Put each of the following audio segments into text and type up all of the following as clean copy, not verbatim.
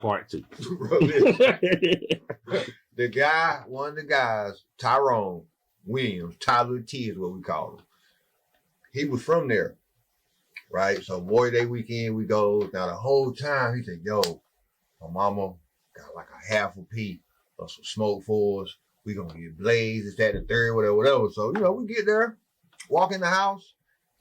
Part 2. The guy, one of the guys, Tyrone Williams, Tyler T is what we call him. He was from there, right? So Memorial Day weekend, we go. Now the whole time he said, "Yo, my mama got like a half a piece of some smoke for us. We gonna get blazed, this, that, and the third, whatever." So we get there, walk in the house.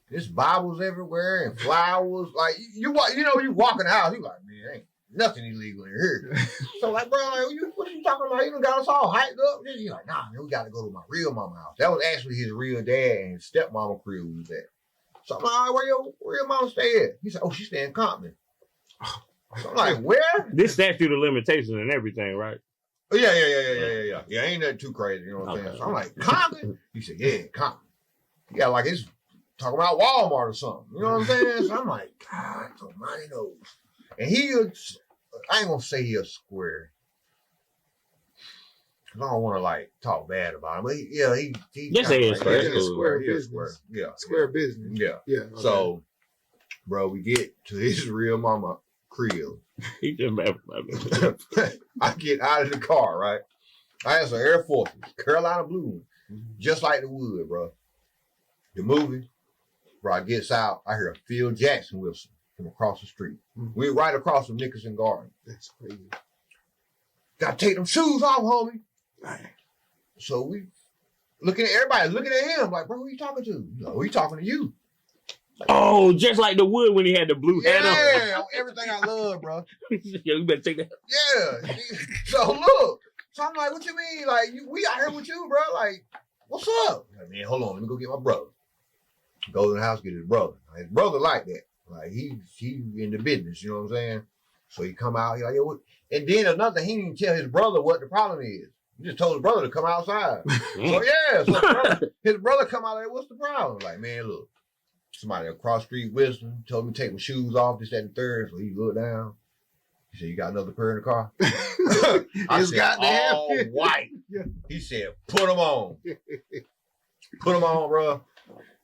There's Bibles everywhere and flowers. Like you walk in the house, you like, man, ain't nothing illegal in here. So like, bro, like, what are you talking about? You done got us all hyped up. You're like, nah, man, we got to go to my real mama house. That was actually his real dad and his stepmama crib was at. So I'm like, all right, where your mama stay at? He said, oh, she stay in Compton. So I'm like, where? This statute of limitations and everything, right? Oh, yeah. Yeah, ain't nothing too crazy, you know what I'm saying? So I'm like, Compton? He said, yeah, Compton. Yeah, like it's talking about Walmart or something. You know what I'm saying? So I'm like, God almighty knows. And I ain't gonna say he a square. Cause I don't want to like talk bad about him. But he just say it's square business. Yeah. Square business. Yeah. Yeah. Okay. So, bro, we get to his real mama crib. He just I get out of the car, right? I had some Air Forces, Carolina Blue, just like the wood, bro. The movie, bro, I gets out, I hear a Phil Jackson whistle from across the street. We right across from Nickerson Garden. That's crazy. Gotta take them shoes off, homie. So we everybody looking at him like, bro, who you talking to? No, he talking to you. Like, oh, just like the wood when he had the blue hat on. Yeah, everything I love, bro. Yeah, you better take that. Yeah. So look. So I'm like, what you mean? Like, we out here with you, bro. Like, what's up? Like, man, hold on. Let me go get my brother. Go to the house, get his brother. His brother like that. Like, he in the business, you know what I'm saying? So he come out, he like, yo, what? And then another, he didn't tell his brother what the problem is. He just told his brother to come outside. His brother come out like, what's the problem? Like, man, look, somebody across the street whistling, told me to take my shoes off, this, that, and the third. So he looked down. He said, you got another pair in the car? I said, all white. Yeah. He said, put them on. Put them on, bro.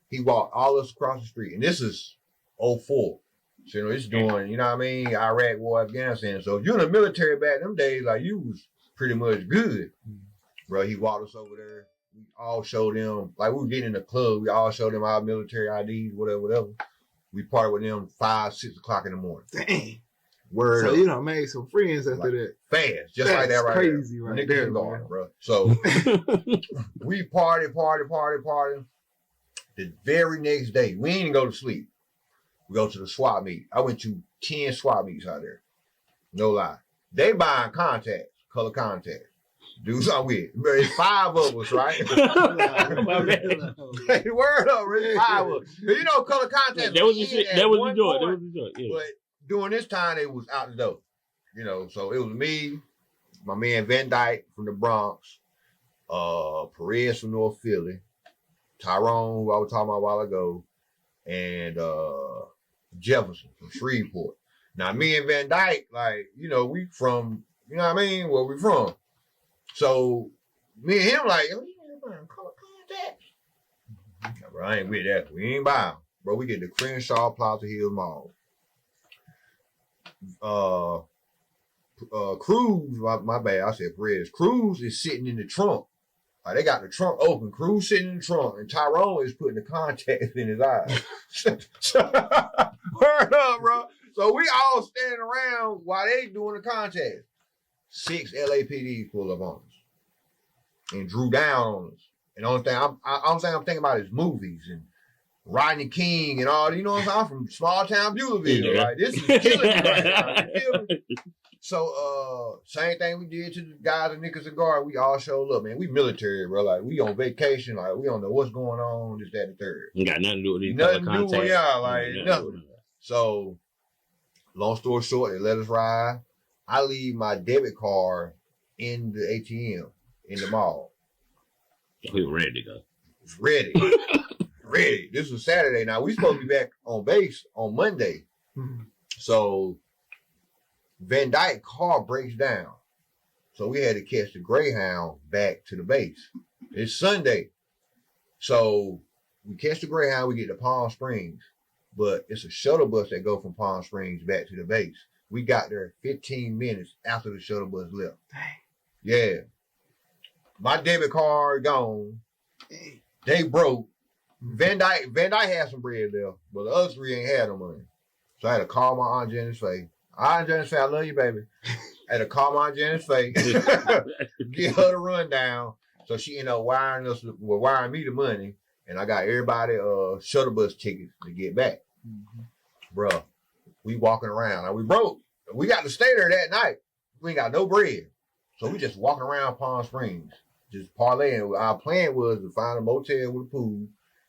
He walked all us across the street. And this is 04. So, it's doing, you know what I mean? Iraq war, Afghanistan. So if you're in the military back them days, like, you was pretty much good. Bro, he walked us over there. We all showed them, like, we were getting in the club. We all showed them our military IDs, whatever. We partied with them 5, 6 o'clock in the morning. Dang. Word so up. you know, made some friends after that. Fast, just like that right crazy there. Right there, Garden, bro. So we party. The very next day, we didn't go to sleep. We go to the swap meet. I went to 10 swap meets out there. No lie. They buying contacts, color contacts. Dudes I'm with. But it's 5 of us, right? Word up, really 5 of us. You know, color contacts. That was the joint. Yeah. But during this time, it was out the door. You know, so it was me, my man Van Dyke from the Bronx, Perez from North Philly, Tyrone, who I was talking about a while ago, and Jefferson from Shreveport. Now, me and Van Dyke, like, you know, we from, you know what I mean, where we from. So, me and him, like, yo, you ain't buying color contacts. Bro, I ain't with that. We ain't buying. Bro, we get the Crenshaw Plaza Hills Mall. Cruz, my bad, I said Perez. Cruz is sitting in the trunk. They got the trunk open. Cruz sitting in the trunk, and Tyrone is putting the contacts in his eyes. Word up, bro. So we all standing around while they doing the contacts. 6 LAPD pulled up on us and drew down on us. And the only thing I'm thinking about is movies and Rodney King and all. You know what I'm saying? I'm from small town Beulaville. Yeah. Right? This is killing me right now. You feel me? So, same thing we did to the guys at Nickerson Garden. We all showed up, man. We military, bro. Like, we on vacation. Like, we don't know what's going on, this, that, and the third. You got nothing to do with these nothing to do with y'all. Like, nothing. So, long story short, they let us ride. I leave my debit card in the ATM in the mall. We were ready to go. Ready. Ready. This was Saturday. Now, we supposed to be back on base on Monday. So, Van Dyke car breaks down. So we had to catch the Greyhound back to the base. It's Sunday. So we catch the Greyhound, we get to Palm Springs. But it's a shuttle bus that go from Palm Springs back to the base. We got there 15 minutes after the shuttle bus left. Dang. Yeah. My debit card gone. Dang. They broke. Van Dyke had some bread left, but the other three ain't had no money. So I had to call my Aunt Janice Faye. Aunt Janice Faye, I love you, baby. I had to call my Aunt Janice Faye, give her the rundown. So she ended up wiring me the money, and I got everybody shuttle bus tickets to get back. Bruh, we walking around. Now we broke. We got to stay there that night. We ain't got no bread. So we just walking around Palm Springs, just parlaying. Our plan was to find a motel with a pool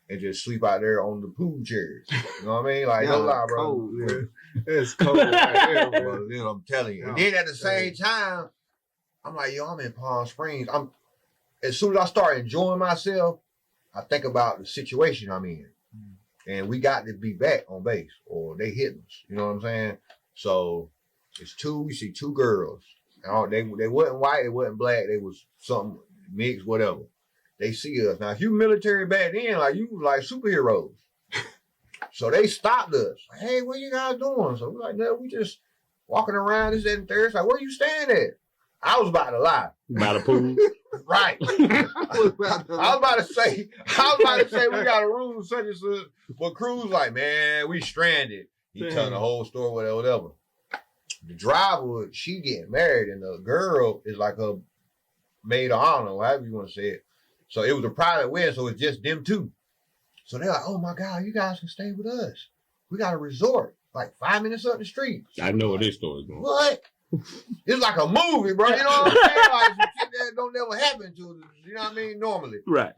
and just sleep out there on the pool chairs. You know what I mean? Like, no lie, bro. Cold, man. It's cold right there, bro. Well, you know, I'm telling you. And then at the same time, I'm like, yo, I'm in Palm Springs. As soon as I start enjoying myself, I think about the situation I'm in. And we got to be back on base, or they hitting us. You know what I'm saying? So we see two girls. They wasn't white, they wasn't black, they was something mixed, whatever. They see us. Now, if you military back then, like you was like superheroes. So they stopped us. Like, hey, what you guys doing? So we're like, no, we just walking around this and Thursday. Like, where you staying at? I was about to lie. By the pool. Right. I was about to say we got a room such and such. But Cruz like, man, we stranded. He telling the whole story, whatever. The driver, she getting married, and the girl is like a maid of honor, however you want to say it. So it was a private wedding, so it's just them two. So they're like, oh my God, you guys can stay with us. We got a resort, like 5 minutes up the street. I know where this story's going. What? It's like a movie, bro. You know what I'm saying? Like some shit that don't never happen to us. You know what I mean? Normally. Right.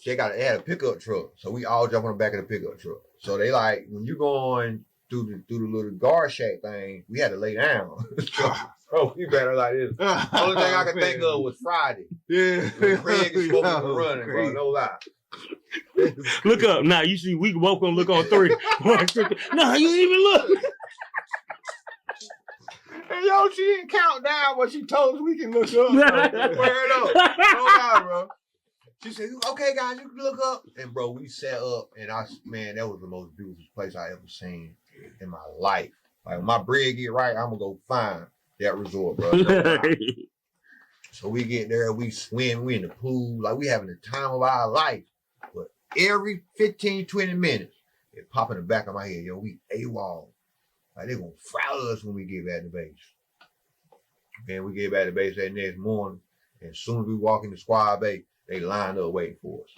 They had a pickup truck. So we all jump on the back of the pickup truck. So they like, when you're going through the little guard shack thing, we had to lay down. So we better like this. Only thing I could think of was Friday. Yeah. When Craig is supposed to be running, bro. No lie. Look up. Now, you see, we woke up, look on 3. No, you didn't even look. And yo, she didn't count down what she told us we can look up. Word up. No lie, bro. She said, okay, guys, you can look up. And, bro, we sat up, and man, that was the most beautiful place I ever seen in my life. Like, when my bread get right, I'm going to go find that resort, bro. So we get there, we swim, we in the pool. Like, we having the time of our life. But every 15, 20 minutes, it pop in the back of my head, yo, we AWOL. Like, they're going to foul us when we get back to base. Then we get back to base that next morning, and as soon as we walk into Squad Bay, they lined up waiting for us.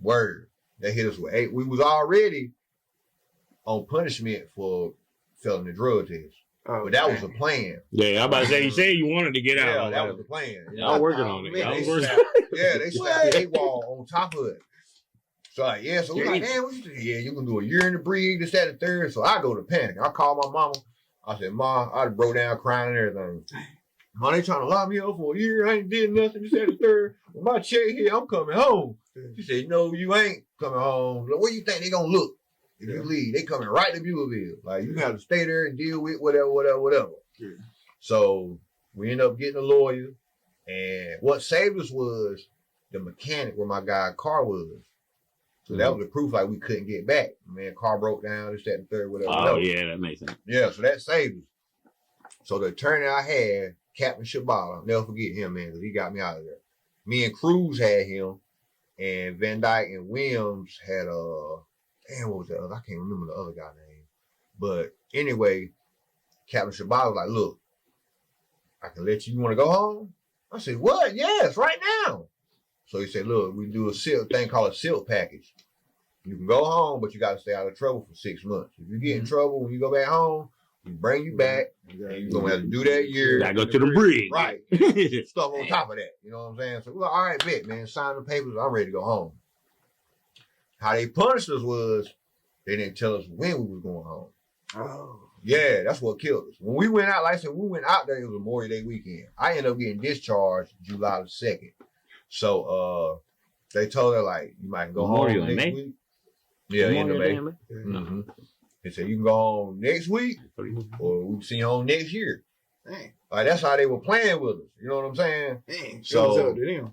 Word. They hit us with 8. We was already on punishment for failing the drug test. But that was the plan. Yeah, I'm about to say, you said you wanted to get out. Yeah, that was the plan. Y'all working on it. They slapped the 8 ball on top of it. So like, yeah, so we're like, man, what you do? Yeah, you can do a year in the brig, this, that, and third. So I go to panic. I call my mama. I said, Ma, I broke down crying and everything. Ma, they trying to lock me up for a year. I ain't did nothing, this, that, and third. When my check here, I'm coming home. She said, no, you ain't coming home. Like, where you think they gonna look if you leave? They coming right to Buellville. Like, you have to stay there and deal with whatever. Yeah. So we end up getting a lawyer. And what saved us was the mechanic where my guy's car was. So that was the proof, like, we couldn't get back. Man, car broke down, this, that, and third, whatever. Oh, yeah, that makes sense. Yeah, so that saved us. So the attorney I had, Captain Shabala, I'll never forget him, man, because he got me out of there. Me and Cruz had him, and Van Dyke and Williams had, what was the other? I can't remember the other guy's name. But anyway, Captain Shabala was like, look, I can let you want to go home? I said, what? Yes, right now. So he said, look, we do a thing called a silk package. You can go home, but you got to stay out of trouble for 6 months. If you get in trouble when you go back home, we bring you back, and you're going to have to do that year. Gotta go to the brig. Right. Stuff on top of that. You know what I'm saying? So we're like, all right, bet, man, sign the papers. I'm ready to go home. How they punished us was they didn't tell us when we was going home. Oh. Yeah, that's what killed us. When we went out, like I said, we went out there, it was a Memorial Day weekend. I ended up getting discharged July the 2nd. So they told her, like, you might go home next week. Yeah, end of May. Mm-hmm. They said, you can go home next week, or we can see you home next year. Dang. Like, that's how they were playing with us. You know what I'm saying? Dang. So, it was up to them.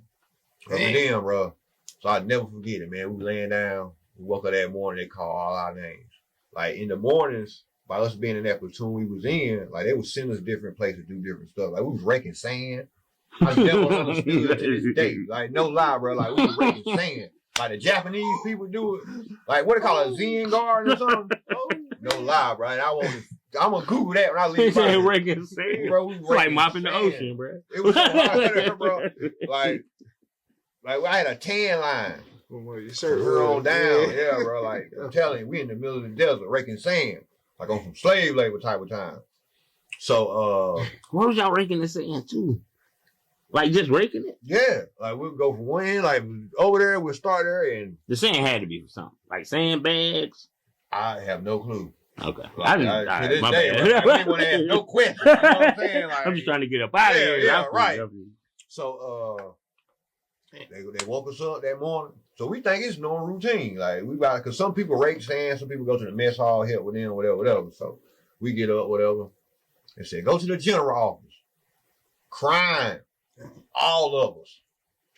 Up to them, bro. So I'd never forget it, man. We laying down. We woke up that morning, they call all our names. Like, in the mornings, by us being in that platoon we was in, like they would send us different places to do different stuff. Like we was raking sand. I never understood to this day. Like no lie, bro. Like we was raking sand. Like the Japanese people do it. Like what they call it, a Zen garden or something. No lie, bro. And I'm gonna Google that when I leave. They raking sand. Bro, we It's like raking mopping the sand. ocean, bro. It was so hot there, bro. Like I had a tan line. Your From shirt her on down, Yeah. yeah, bro. Like I'm telling you, we in the middle of the desert raking sand, like on some slave labor type of time. So, Where was y'all raking the sand too? Like just raking it? yeah, like we'll go from one end, like over there, we'll start there, and The sand had to be for something. Like sandbags. I have no clue. Okay. Like, all to right, this my day, bad. bro, I didn't want to ask no questions. You know what I'm saying? Like, I'm just trying to get up out of Yeah, here. yeah, I feel right. you. So, they woke us up that morning. So we think it's normal routine. Like we got, cause some people rake sand, some people go to the mess hall, help with them, whatever. So we get up, whatever, and said, go to the general office. Crying. All of us.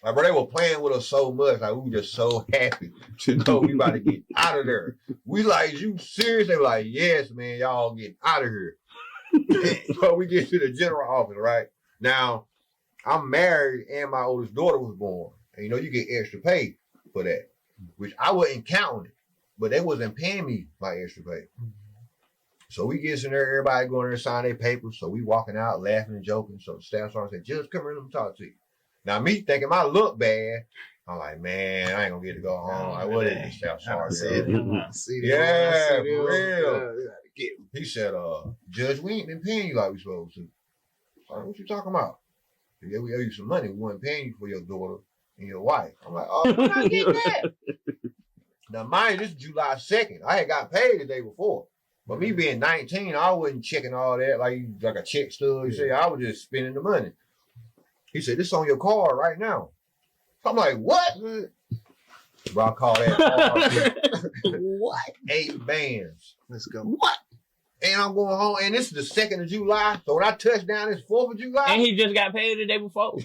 Like, bro, they were playing with us so much. Like, we were just so happy to know we about to get out of there. We like, you serious? They were like, yes, man, y'all get out of here. So we get to the general office, right? Now, I'm married and my oldest daughter was born. And you know, you get extra pay for that, which I wasn't counting it, but they wasn't paying me my extra pay. So we get in there, everybody going there and sign their papers. So we walking out laughing and joking. So the staff sergeant said, Judge, come here, let me talk to you. Now me thinking I look bad, I'm like, man, I ain't gonna get to go home. I what is the staff sergeant? Yeah, for real. He said, Judge, we ain't been paying you like we supposed to. What you talking about? Yeah, we owe you some money. We weren't paying you for your daughter and your wife. I'm like, oh, we're not getting that. Now, mind you, this is July 2nd. I had got paid the day before. But me being 19, I wasn't checking all that like a check stub. He said, I was just spending the money. He said, this on your card right now. I'm like, what? Bro, I call that card. What? 8 bands. Let's go. What? And I'm going home, and this is the 2nd of July. So when I touch down, it's 4th of July. And he just got paid the day before.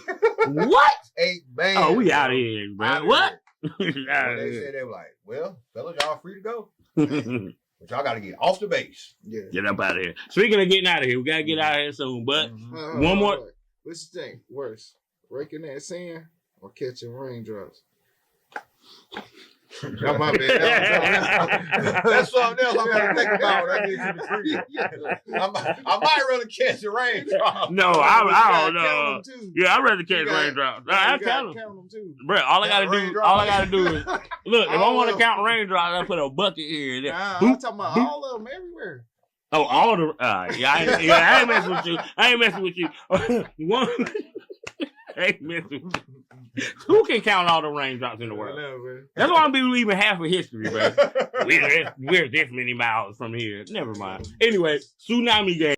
What? 8 bands. Oh, we out of here, Outta bro. What? here. We And outta they here. said, they were like, well, fellas, y'all free to go. But y'all got to get off the base. Yeah. Get up out of here. Speaking of getting out of here, we gotta get out of here soon. But one more. What's the thing? Worse, raking that sand or catching raindrops? Oh, my bad. That's something else I'm going to think about when I get to the tree. I might rather catch the raindrop. No, I don't know. Yeah, I'd rather catch You gotta- raindrops. I count them. Count them too. Bro, all I gotta do is look. If I All want to of count raindrops, I put a bucket here. And there. I'm talking about all of them everywhere. Oh, all the I ain't messing with you. I ain't messing with you. One, I ain't messing with you. Who can count all the raindrops in the I world? know, man. That's why I'm believing half of history, bro. We're this many miles from here. Never mind. Anyway, tsunami game.